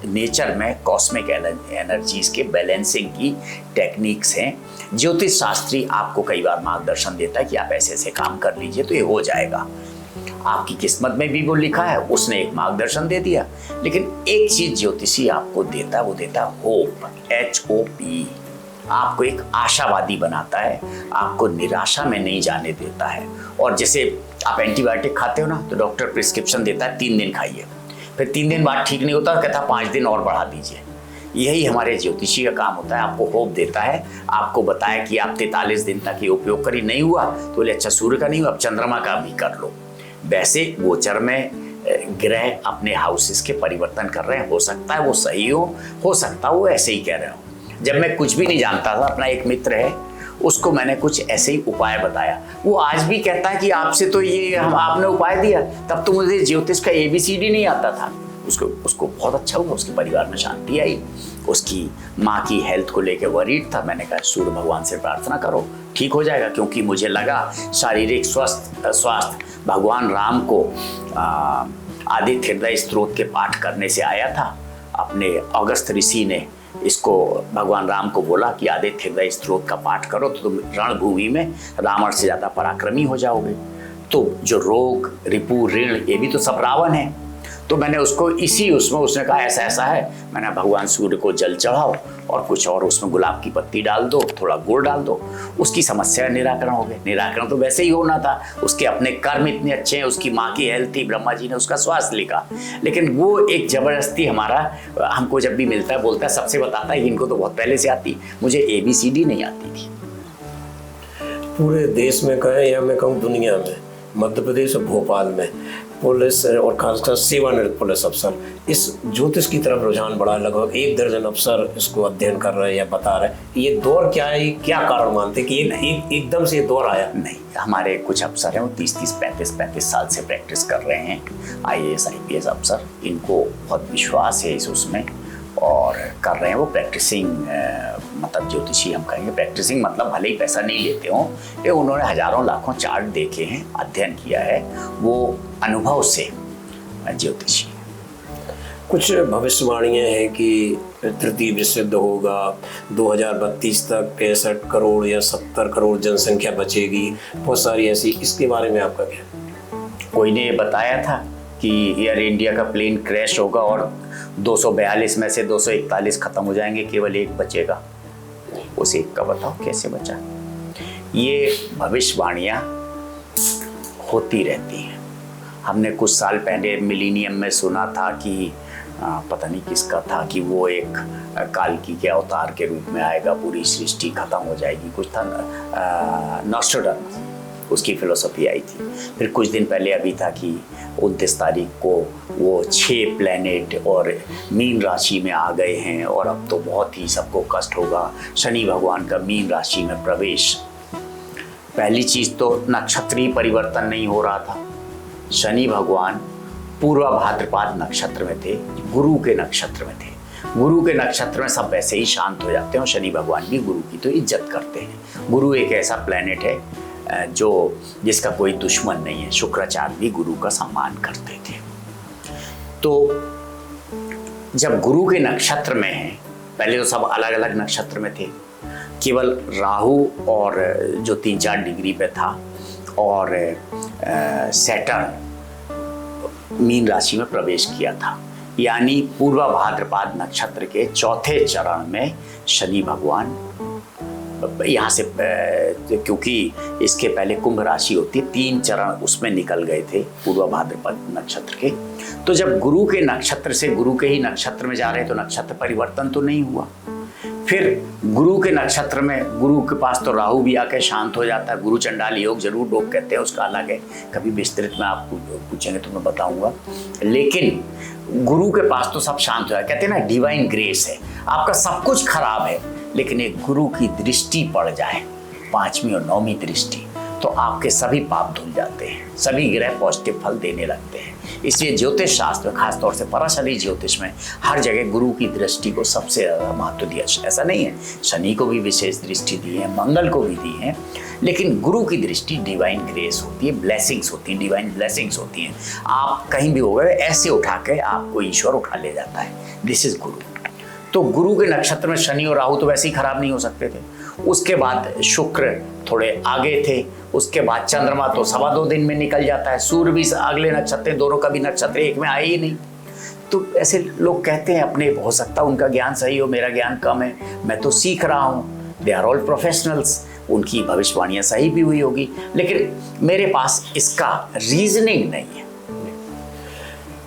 नेचर में कॉस्मिक एनर्जीज के बैलेंसिंग की टेक्निक्स हैं। ज्योतिष शास्त्री आपको कई बार मार्गदर्शन देता है कि आप ऐसे ऐसे काम कर लीजिए तो ये हो जाएगा। आपकी किस्मत में भी वो लिखा है, उसने एक मार्गदर्शन दे दिया। लेकिन एक चीज ज्योतिषी आपको देता है, वो देता है होप, HOP। आपको एक आशावादी बनाता है, आपको निराशा में नहीं जाने देता है। और जैसे आप एंटीबायोटिक खाते हो ना, तो डॉक्टर प्रिस्क्रिप्शन देता है 3 दिन खाइए, फिर 3 दिन बाद ठीक नहीं होता, कहता 5 दिन और बढ़ा दीजिए। यही हमारे ज्योतिषी का काम होता है, आपको होप देता है। आपको बताया कि आप 43 दिन तक ये उपयोग करिए, नहीं हुआ तो बोले अच्छा सूर्य का नहीं हुआ, अब चंद्रमा का भी कर लो। वैसे गोचर में ग्रह अपने हाउसेस के परिवर्तन कर रहे हैं। हो सकता है वो सही हो सकता है वो ऐसे ही कह रहे हो। जब मैं कुछ भी नहीं जानता था, अपना एक मित्र है, उसको मैंने कुछ ऐसे ही उपाय बताया। वो आज भी कहता है कि आपसे तो ये आपने उपाय दिया, तब तो मुझे ज्योतिष का ABCD नहीं आता था। उसको बहुत अच्छा हुआ, उसके परिवार में शांति आई। उसकी माँ की हेल्थ को लेकर वरीड था। मैंने कहा सूर्य भगवान से प्रार्थना करो, ठीक हो जाएगा। क्योंकि मुझे लगा शारीरिक स्वास्थ्य भगवान राम को आदित्य हृदय स्तोत्र के पाठ करने से आया था। अपने अगस्त ऋषि ने इसको भगवान राम को बोला कि आदित्य हृदय स्तोत्र का पाठ करो तो तुम रणभूमि में रावण से ज़्यादा पराक्रमी हो जाओगे। तो जो रोग, रिपु, ऋण, ये भी तो सब रावण है। तो मैंने उसको उसने कहा ऐसा ऐसा है। मैंने भगवान सूर्य को जल चढ़ाओ और कुछ और उसमें गुलाब की पत्ती डाल दो, थोड़ा गुड़ डाल दो, उसकी समस्या निराकरण हो गया। निराकरण तो वैसे ही होना था, उसके अपने कर्म इतने अच्छे हैं, उसकी माँ की हेल्थ थी, ब्रह्मा जी ने उसका स्वास्थ्य लिखा। लेकिन वो एक जबरदस्ती हमको जब भी मिलता है बोलता है, सबसे बताता है इनको तो बहुत पहले से आती, मुझे ABCD नहीं आती थी। पूरे देश में कहें या मैं कहूँ दुनिया में, मध्य प्रदेश और भोपाल में पुलिस और खासकर सेवानिवृत्त पुलिस अफसर इस ज्योतिष की तरफ रुझान बढ़ा। लगभग 1 दर्जन अफसर इसको अध्ययन कर रहे हैं या बता रहे हैं। ये दौर क्या है, क्या कारण मानते कि ये एकदम से ये दौर आया? नहीं, हमारे कुछ अफसर हैं वो 30-30, 35-35 साल से प्रैक्टिस कर रहे हैं, IAS IPS अफसर। इनको बहुत विश्वास है उसमें और कर रहे हैं। वो प्रैक्टिसिंग मतलब ज्योतिषी हम कहेंगे। प्रैक्टिसिंग मतलब भले ही पैसा नहीं लेते हों, लेकिन उन्होंने हजारों लाखों चार्ट देखे हैं, अध्ययन किया है, वो अनुभव से ज्योतिषी। कुछ भविष्यवाणियां हैं कि तृतीय विश्व युद्ध होगा, 2032 तक 65 करोड़ या 70 करोड़ जनसंख्या बचेगी, बहुत सारी ऐसी। इसके बारे में आपका क्या? कोई ने ये बताया था कि एयर इंडिया का प्लेन क्रैश होगा और 242 में से 241 खत्म हो जाएंगे, केवल एक बचेगा। उस एक का बताओ कैसे बचा? ये भविष्यवाणियाँ होती रहती हैं। हमने कुछ साल पहले मिलीनियम में सुना था कि पता नहीं किसका था कि वो एक काल्की के अवतार के रूप में आएगा, पूरी सृष्टि खत्म हो जाएगी, कुछ था नॉस्ट्राडामस, उसकी फिलोसफी आई थी। फिर कुछ दिन पहले अभी था कि 29 तारीख को वो 6 प्लैनेट और मीन राशि में आ गए हैं और अब तो बहुत ही सबको कष्ट होगा, शनि भगवान का मीन राशि में प्रवेश। पहली चीज़ तो नक्षत्रीय परिवर्तन नहीं हो रहा था। शनि भगवान पूर्व भाद्रपद नक्षत्र में थे, गुरु के नक्षत्र में थे। गुरु के नक्षत्र में सब वैसे ही शांत हो जाते हैं और शनि भगवान भी गुरु की तो इज्जत करते हैं। गुरु एक ऐसा प्लैनेट है जिसका कोई दुश्मन नहीं है। शुक्राचार्य भी गुरु का सम्मान करते थे। तो जब गुरु के नक्षत्र में हैं, पहले तो सब अलग अलग नक्षत्र में थे, केवल राहु और जो 3-4 डिग्री पे था और सैटर्न मीन राशि में प्रवेश किया था। यानी पूर्व भाद्रपद नक्षत्र के चौथे चरण में शनि भगवान यहाँ से, क्योंकि इसके पहले कुंभ राशि होती है, 3 चरण उसमें निकल गए थे पूर्व भाद्रपद नक्षत्र के। तो जब गुरु के नक्षत्र से गुरु के ही नक्षत्र में जा रहे तो नक्षत्र परिवर्तन तो नहीं हुआ। फिर गुरु के नक्षत्र में गुरु के पास तो राहु भी आके शांत हो जाता है। गुरु चंडाल योग जरूर लोग कहते हैं, उसका अलग है, कभी विस्तृत में आप पूछेंगे तो मैं बताऊंगा। लेकिन गुरु के पास तो सब शांत हो जाए, कहते हैं ना डिवाइन ग्रेस है। आपका सब कुछ खराब है लेकिन एक गुरु की दृष्टि पड़ जाए, 5वीं और 9वीं दृष्टि, तो आपके सभी पाप धुल जाते हैं, सभी ग्रह पॉजिटिव फल देने लगते हैं। इसलिए ज्योतिष शास्त्र में, खासतौर से पराशरी ज्योतिष में, हर जगह गुरु की दृष्टि को सबसे ज़्यादा महत्व दिया। ऐसा नहीं है, शनि को भी विशेष दृष्टि दी है, मंगल को भी दी है, लेकिन गुरु की दृष्टि डिवाइन ग्रेस होती है, ब्लेसिंग्स होती हैं, डिवाइन ब्लेसिंग्स होती हैं। आप कहीं भी हो गए ऐसे उठा के आपको ईश्वर उठा ले जाता है। दिस इज गुरु। तो गुरु के नक्षत्र में शनि और राहु तो वैसे ही खराब नहीं हो सकते थे। उसके बाद शुक्र थोड़े आगे थे, उसके बाद चंद्रमा तो 2.25 दिन में निकल जाता है, सूर्य भी अगले नक्षत्र, दोनों का भी नक्षत्र एक में आए ही नहीं। तो ऐसे लोग कहते हैं, अपने हो सकता है उनका ज्ञान सही हो, मेरा ज्ञान कम है, मैं तो सीख रहा हूँ, दे आर ऑल प्रोफेशनल्स, उनकी भविष्यवाणियाँ सही भी हुई होगी, लेकिन मेरे पास इसका रीजनिंग नहीं है।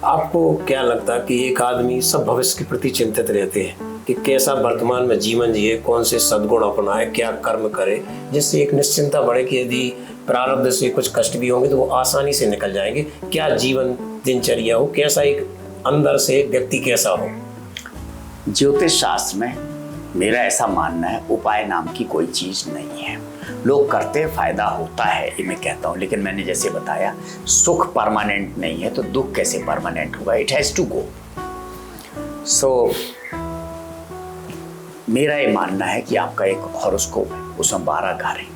आपको क्या लगता है कि एक आदमी सब भविष्य के प्रति चिंतित रहते हैं कि कैसा वर्तमान में जीवन जिए, कौन से सद्गुण अपनाए, क्या कर्म करे, जिससे एक निश्चिंता बढ़े कि यदि प्रारब्ध से कुछ कष्ट भी होंगे तो वो आसानी से निकल जाएंगे? क्या जीवन दिनचर्या हो, कैसा एक अंदर से व्यक्ति कैसा हो? ज्योतिष शास्त्र में मेरा ऐसा मानना है, उपाय नाम की कोई चीज़ नहीं है। लोग करते फायदा होता है, ये मैं कहता हूँ, लेकिन मैंने जैसे बताया सुख परमानेंट नहीं है तो दुख कैसे परमानेंट होगा? It has to go. So मेरा ये मानना है कि आपका एक हॉरोस्कोप है, उसमें 12 घर हैं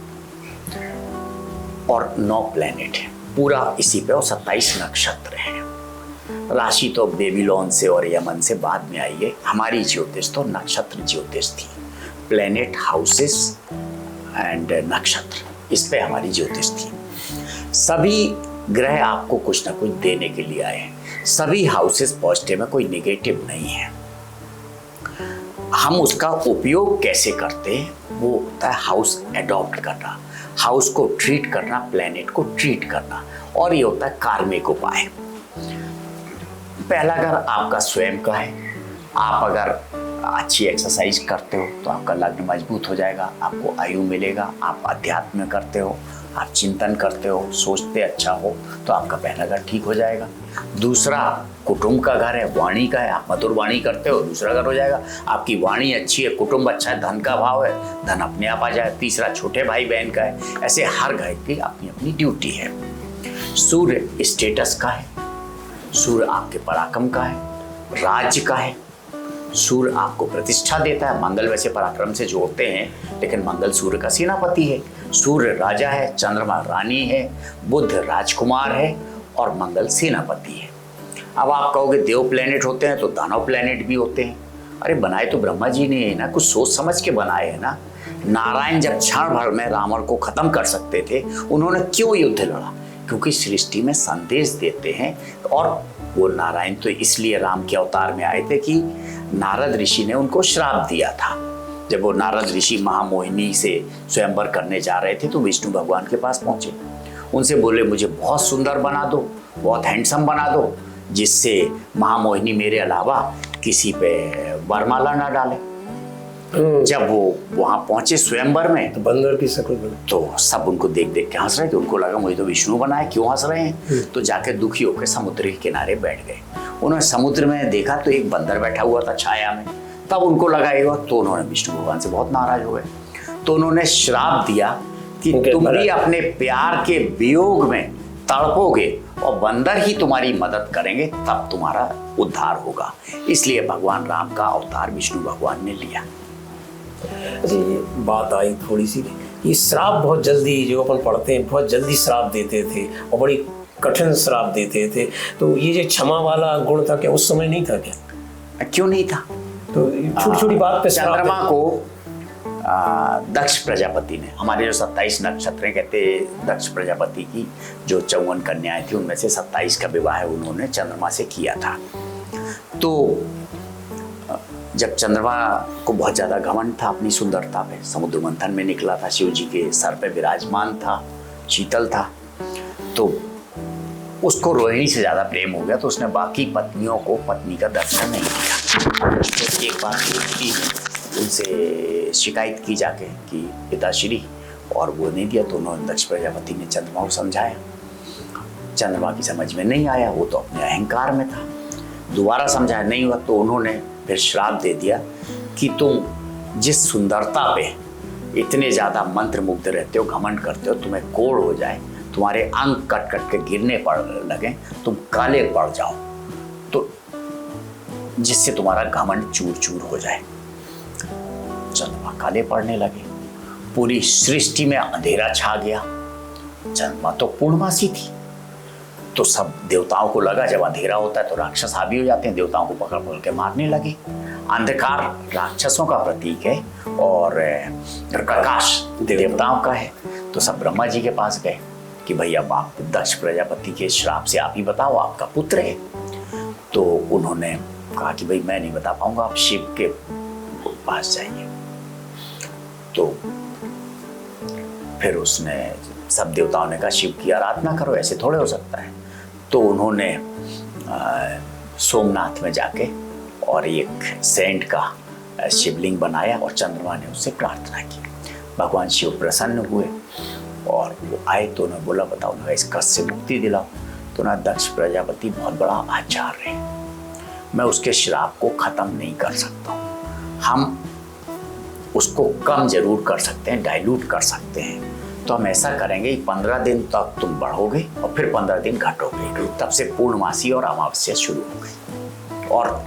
और 9 प्लैनेट हैं पूरा इसी पे, और 27 नक्षत्र हैं। राशि तो बेबीलोन से और यमन से बाद में आई है। हमारी ज्योतिष तो नक्षत्र ज्योतिष थी, प्लैनेट, हाउसेस एंड नक्षत्र, इस पे हमारी ज्योतिष थी। सभी ग्रह आपको कुछ ना कुछ देने के लिए आए हैं, सभी हाउसेस पॉजिटिव है, कोई नेगेटिव नहीं है। हम उसका उपयोग कैसे करते हैं वो होता है हाउस एडॉप्ट करना, हाउस को ट्रीट करना, प्लैनेट को ट्रीट करना, और ये होता है कार्मिक उपाय। पहला घर आपका स्वयं का है। आप अगर अच्छी एक्सरसाइज करते हो तो आपका लग्न मजबूत हो जाएगा, आपको आयु मिलेगा। आप अध्यात्म करते हो, आप चिंतन करते हो, सोचते अच्छा हो तो आपका पहला घर ठीक हो जाएगा। दूसरा कुटुंब का घर है, वाणी का है, आप मधुर वाणी करते हो, दूसरा घर हो जाएगा। आपकी वाणी अच्छी है, कुटुंब अच्छा है, धन का भाव है, धन अपने आप आ जाए। तीसरा छोटे भाई बहन का है। ऐसे हर घर की अपनी अपनी ड्यूटी है। सूर्य स्टेटस का है, सूर्य आपके पराक्रम का है, राज्य का है, सूर्य आपको प्रतिष्ठा देता है। मंगल वैसे पराक्रम से जोड़ते हैं, लेकिन मंगल सूर्य का सेनापति है। सूर्य राजा है, चंद्रमा रानी है, बुध राजकुमार है और मंगल सेनापति है। अब आप कहोगे देव प्लेनेट होते हैं तो दानव प्लेनेट भी होते हैं। अरे बनाए तो ब्रह्मा जी ने है ना, कुछ सोच समझ के बनाए है ना। नारायण जब क्षण भर में रावण को खत्म कर सकते थे, उन्होंने क्यों युद्ध लड़ा? क्योंकि सृष्टि में संदेश देते हैं। और वो नारायण तो इसलिए राम के अवतार में आए थे कि नारद ऋषि ने उनको श्राप दिया था। जब वो नारद ऋषि महामोहिनी से स्वयंवर करने जा रहे थे तो विष्णु भगवान के पास पहुंचे, उनसे बोले मुझे बहुत सुंदर बना दो, बहुत हैंडसम बना दो, जिससे महामोहिनी मेरे अलावा किसी पे वरमाला ना डाले। जब वो वहां पहुंचे स्वयंवर में तो बंदर की शक्ल बनी, तो सब उनको देख देख के हंस रहे थे। उनको लगा मुझे तो विष्णु बना है, क्यों हंस रहे हैं? तो जाके दुखी होकर समुद्र के किनारे बैठ गए। उन्होंने समुद्र में देखा तो एक बंदर बैठा हुआ था छाया में। तब उनको लगाएगा, तो उन्होंने विष्णु भगवान से बहुत नाराज हो गए। तो उन्होंने श्राप दिया कि तुम भी अपने प्यार के वियोग में तड़पोगे और बंदर ही तुम्हारी मदद करेंगे, तब तुम्हारा उद्धार होगा। इसलिए भगवान राम का अवतार विष्णु भगवान ने लिया। अच्छा, ये बात आई थोड़ी सी, ये श्राप बहुत जल्दी जो अपन पढ़ते हैं बहुत जल्दी श्राप देते थे और बड़ी कठिन श्राप देते थे। तो ये जो क्षमा वाला गुण था क्या उस समय नहीं था क्या? क्यों नहीं था? तो छोटी छोटी बात पे चंद्रमा को दक्ष प्रजापति ने, हमारे जो 27 नक्षत्र कहते दक्ष प्रजापति की जो 54 कन्याएं थी उनमें से 27 का विवाह उन्होंने चंद्रमा से किया था। तो जब चंद्रमा को बहुत ज्यादा घमंड था अपनी सुंदरता पे, समुद्र मंथन में निकला था, शिव जी के सर पे विराजमान था, शीतल था, तो उसको रोहिणी से ज्यादा प्रेम हो गया। तो उसने बाकी पत्नियों को पत्नी का दर्शन नहीं दिया। तो एक बार उनसे शिकायत की जाके कि पिताश्री, और वो नहीं दिया। तो उन्होंने दक्ष प्रजापति ने चंद्रमा को समझाया। चंद्रमा की समझ में नहीं आया, वो तो अपने अहंकार में था। दोबारा समझाया, नहीं हुआ। तो उन्होंने फिर श्राप दे दिया कि तुम जिस सुंदरता पे इतने ज्यादा मंत्र मुग्ध रहते हो, घमंड करते हो, तुम्हें कोढ़ हो जाए, तुम्हारे अंग कट कट के गिरने पड़ लगे, तुम काले पड़ जाओ, तो जिससे तुम्हारा घमंड चूर चूर हो जाए। चंद्रमा काले पड़ने लगे, पूरी सृष्टि में अंधेरा छा गया। चंद्रमा तो पूर्णमासी थी, तो सब देवताओं को लगा जब अंधेरा होता है तो राक्षस हावी हो जाते हैं, देवताओं को पकड़ पकड़ के मारने लगे। अंधकार राक्षसों का प्रतीक है और प्रकाश देवताओं का है। तो सब ब्रह्मा जी के पास गए कि भाई अब आप दक्ष प्रजापति के श्राप से आप ही बताओ, आपका पुत्र है। तो उन्होंने कहा कि भाई मैं नहीं बता पाऊंगा, आप शिव के पास जाइए। तो फिर उसने, सब देवताओं ने कहा शिव की आराधना करो, ऐसे थोड़े हो सकता है। तो उन्होंने सोमनाथ में जाके और एक सेंट का शिवलिंग बनाया और चंद्रमा ने उससे प्रार्थना की। भगवान शिव प्रसन्न हुए और वो आए तो उन्होंने बोला बताओ ना इस कष्ट से मुक्ति दिलाओ। तो ना दक्ष प्रजापति बहुत बड़ा आचार्य है, मैं उसके श्राप को खत्म नहीं कर सकता हूँ, हम उसको कम जरूर कर सकते हैं, डाइल्यूट कर सकते हैं। तो हम ऐसा करेंगे 15 दिन तक तुम बढ़ोगे और फिर 15 दिन घटोगे। तब से पूर्णमासी और अमावस्या शुरू हो गई। और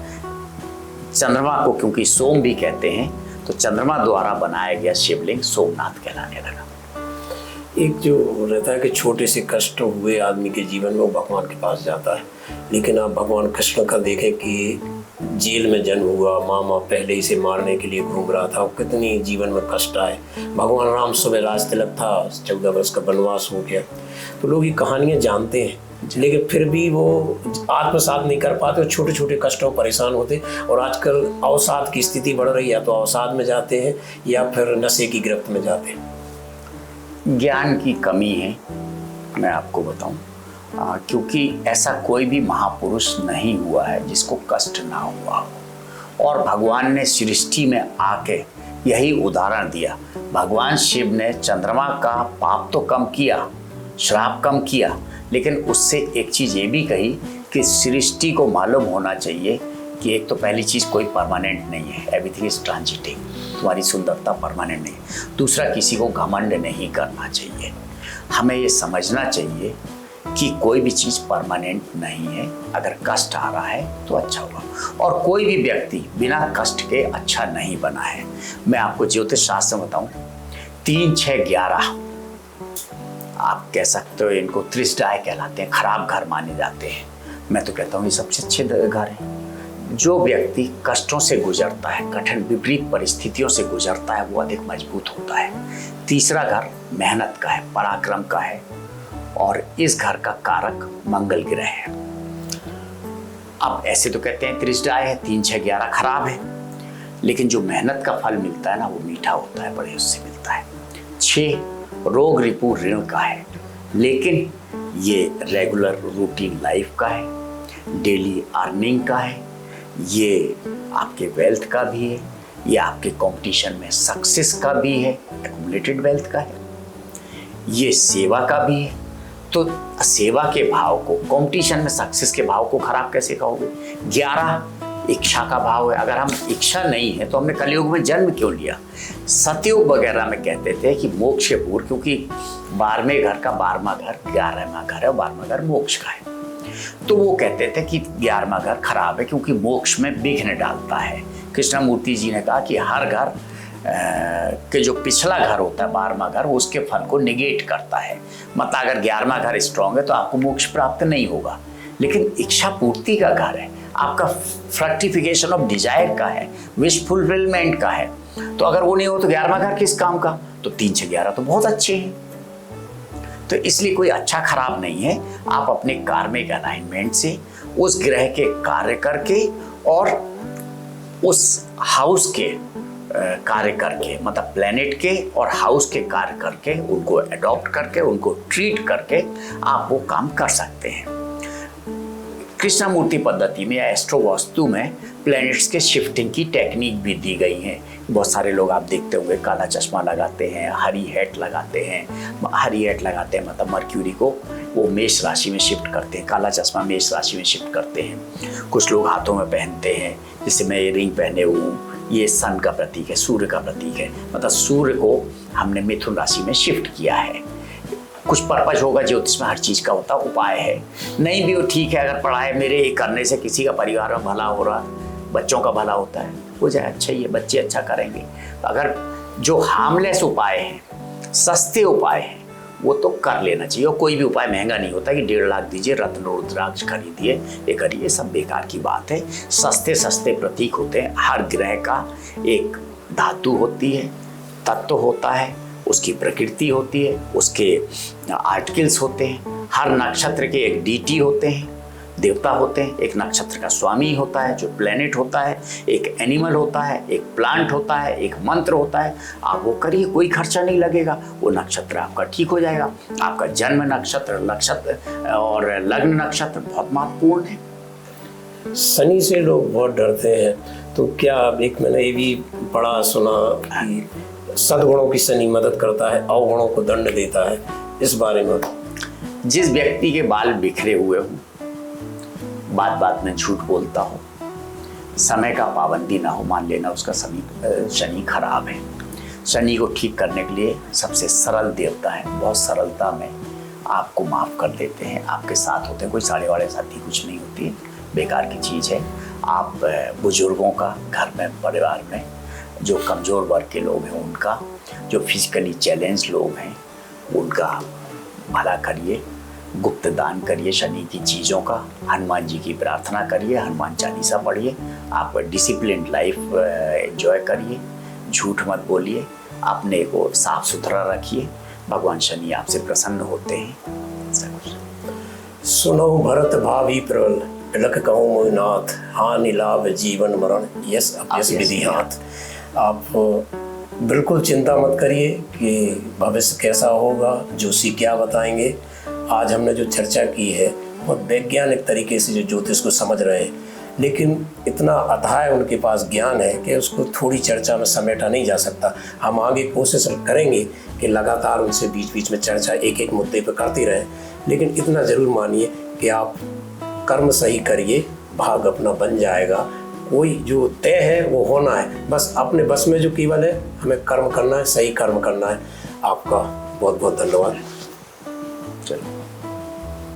चंद्रमा को क्योंकि सोम भी कहते हैं, तो चंद्रमा द्वारा बनाया गया शिवलिंग सोमनाथ कहलाने लगा। एक जो रहता है कि छोटे से कष्ट हुए आदमी के जीवन में वो भगवान के पास जाता है, लेकिन आप भगवान कृष्ण का देखें कि जेल में जन्म हुआ, मामा पहले ही से मारने के लिए घूम रहा था, कितनी जीवन में कष्ट आए। भगवान राम सुबह राज तिलक था, 14 वर्ष का वनवास हो गया। तो लोग ये कहानियाँ जानते हैं, लेकिन फिर भी वो आत्मसात नहीं कर पाते, छोटे छोटे कष्टों परेशान होते। और आजकल अवसाद की स्थिति बढ़ रही है, तो अवसाद में जाते हैं या फिर नशे की गिरफ्त में जाते हैं। ज्ञान की कमी है, मैं आपको बताऊं, क्योंकि ऐसा कोई भी महापुरुष नहीं हुआ है जिसको कष्ट ना हुआ हो। और भगवान ने सृष्टि में आके यही उदाहरण दिया। भगवान शिव ने चंद्रमा का पाप तो कम किया, श्राप कम किया, लेकिन उससे एक चीज़ ये भी कही कि सृष्टि को मालूम होना चाहिए कि एक तो पहली चीज़ कोई परमानेंट नहीं है, एवरीथिंग इज ट्रांजिटिंग, तुम्हारी सुंदरता परमानेंट नहीं है। दूसरा, किसी को घमंड नहीं करना चाहिए। हमें ये समझना चाहिए कि कोई भी चीज़ परमानेंट नहीं है। अगर कष्ट आ रहा है तो अच्छा होगा, और कोई भी व्यक्ति बिना कष्ट के अच्छा नहीं बना है। मैं आपको ज्योतिष शास्त्र में बताऊं, 3, 6, 11 आप कह सकते हो इनको त्रिष्टाय कहलाते हैं, खराब घर माने जाते हैं। मैं तो कहता हूँ ये सबसे अच्छे घर है। जो व्यक्ति कष्टों से गुजरता है, कठिन विपरीत परिस्थितियों से गुजरता है, वो अधिक मजबूत होता है। तीसरा घर मेहनत का है, पराक्रम का है, और इस घर का कारक मंगल ग्रह है। अब ऐसे तो कहते हैं त्रिष्टाय है, 3, 6, 11 खराब है, लेकिन जो मेहनत का फल मिलता है ना, वो मीठा होता है, बड़े उससे मिलता है। 6 रोग रिपू ऋण का है, लेकिन ये रेगुलर रूटीन लाइफ का है, डेली अर्निंग का है, ये आपके वेल्थ का भी है, ये आपके कंपटीशन में सक्सेस का भी है, एक्यूमुलेटेड वेल्थ का है, ये सेवा का भी है। तो सेवा के भाव को, कंपटीशन में सक्सेस के भाव को खराब कैसे कहोगे? 11 इच्छा का भाव है। अगर हम इच्छा नहीं है तो हमने कलयुग में जन्म क्यों लिया? सतयुग वगैरह में कहते थे कि मोक्ष पूर्व, क्योंकि 12वें घर का 12वां घर 11वां घर है, और 12वां घर मोक्ष का है। तो वो कहते थे कि 11वां घर खराब है क्योंकि मोक्ष में विघ्न डालता है। कृष्णमूर्ति जी ने कहा कि हर घर के जो पिछला घर होता है 12वां घर, वो उसके फल को निगेट करता है। मतलब अगर 11वां घर स्ट्रांग है तो आपको मोक्ष प्राप्त नहीं होगा। लेकिन इच्छा पूर्ति का घर है, आपका फ्रक्टिफिकेशन ऑफ डिजायर का है, विश फुलफिलमेंट का है। तो अगर वो नहीं हो तो 11वां घर किस काम का? तो 3, 6, 11 तो बहुत अच्छे हैं। तो इसलिए कोई अच्छा खराब नहीं है। आप अपने कार्मिक अलाइनमेंट से उस ग्रह के कार्य करके और उस हाउस के कार्य करके, मतलब प्लेनेट के और हाउस के कार्य करके, उनको अडॉप्ट करके, उनको ट्रीट करके आप वो काम कर सकते हैं। कृष्णमूर्ति पद्धति में या एस्ट्रो वास्तु में प्लैनेट्स के शिफ्टिंग की टेक्निक भी दी गई है। बहुत सारे लोग आप देखते होंगे काला चश्मा लगाते हैं, हरी हैट लगाते हैं। हरी हैट लगाते हैं मतलब मर्क्यूरी को वो मेष राशि में शिफ्ट करते हैं, काला चश्मा मेष राशि में शिफ्ट करते हैं। कुछ लोग हाथों में पहनते हैं, जैसे मैं ये रिंग पहने हूँ, ये सन का प्रतीक है, सूर्य का प्रतीक है। मतलब सूर्य को हमने मिथुन राशि में शिफ्ट किया है। कुछ पर्पज होगा ज्योतिष में, हर चीज़ का होता उपाय है। नहीं भी वो ठीक है, अगर पढ़ाई मेरे करने से किसी का परिवार में भला हो रहा, बच्चों का भला होता है, हो जाए अच्छा ही है, बच्चे अच्छा करेंगे। अगर जो हार्मलेस उपाय हैं, सस्ते उपाय हैं, वो तो कर लेना चाहिए। और कोई भी उपाय महंगा नहीं होता कि 1.5 लाख दीजिए, रत्न रुद्राक्ष खरीदिए, ये करिए, सब बेकार की बात है। सस्ते सस्ते प्रतीक होते हैं। हर ग्रह का एक धातु होती है, तत्व होता है, उसकी प्रकृति होती है, उसके आर्टिकल्स होते हैं। हर नक्षत्र के एक डीटी होते हैं, देवता होते हैं। एक नक्षत्र का स्वामी होता है जो प्लेनेट होता है, एक एनिमल होता है, एक प्लांट होता है, एक मंत्र होता है। आप वो करिए, कोई खर्चा नहीं लगेगा, वो नक्षत्र आपका ठीक हो जाएगा। आपका जन्म नक्षत्र और लग्न नक्षत्र बहुत महत्वपूर्ण है। शनि से लोग बहुत डरते हैं, तो क्या एक मैंने ये भी पढ़ा सुना कि सद्गुणों की शनि मदद करता है, अवगुणों को दंड देता है, इस बारे में? जिस व्यक्ति के बाल बिखरे हुए हों, बात बात में झूठ बोलता हो, समय का पाबंदी ना हो, मान लेना उसका शनि खराब है। शनि को ठीक करने के लिए सबसे सरल देवता है, बहुत सरलता में आपको माफ़ कर देते हैं, आपके साथ होते हैं। कोई साड़े वाड़े साथी कुछ नहीं होती है, बेकार की चीज़ है। आप बुजुर्गों का घर में, परिवार में जो कमज़ोर वर्ग के लोग हैं उनका, जो फिजिकली चैलेंज लोग हैं उनका भला करिए, गुप्त दान करिए शनि की चीज़ों का, हनुमान जी की प्रार्थना करिए, हनुमान चालीसा पढ़िए, आप डिसिप्लिन लाइफ एंजॉय करिए, झूठ मत बोलिए, अपने को साफ सुथरा रखिए, भगवान शनि आपसे प्रसन्न होते हैं। सुनो भरत भावी प्रबल, तिलक कहूँ मोहनाथ, हानि लाभ जीवन मरण, यस अभ्यस विधि हाथ। आप बिल्कुल चिंता मत करिए कि भविष्य कैसा होगा, जोशी क्या बताएंगे। आज हमने जो चर्चा की है बहुत वैज्ञानिक तरीके से जो ज्योतिष को समझ रहे हैं, लेकिन इतना अथाह उनके पास ज्ञान है कि उसको थोड़ी चर्चा में समेटा नहीं जा सकता। हम आगे कोशिश करेंगे कि लगातार उनसे बीच बीच में चर्चा एक एक मुद्दे पर करते रहें, लेकिन इतना ज़रूर मानिए कि आप कर्म सही करिए, भाग अपना बन जाएगा। कोई जो तय है वो होना है, बस अपने बस में जो केवल है हमें कर्म करना है, सही कर्म करना है। आपका बहुत बहुत धन्यवाद। चलो।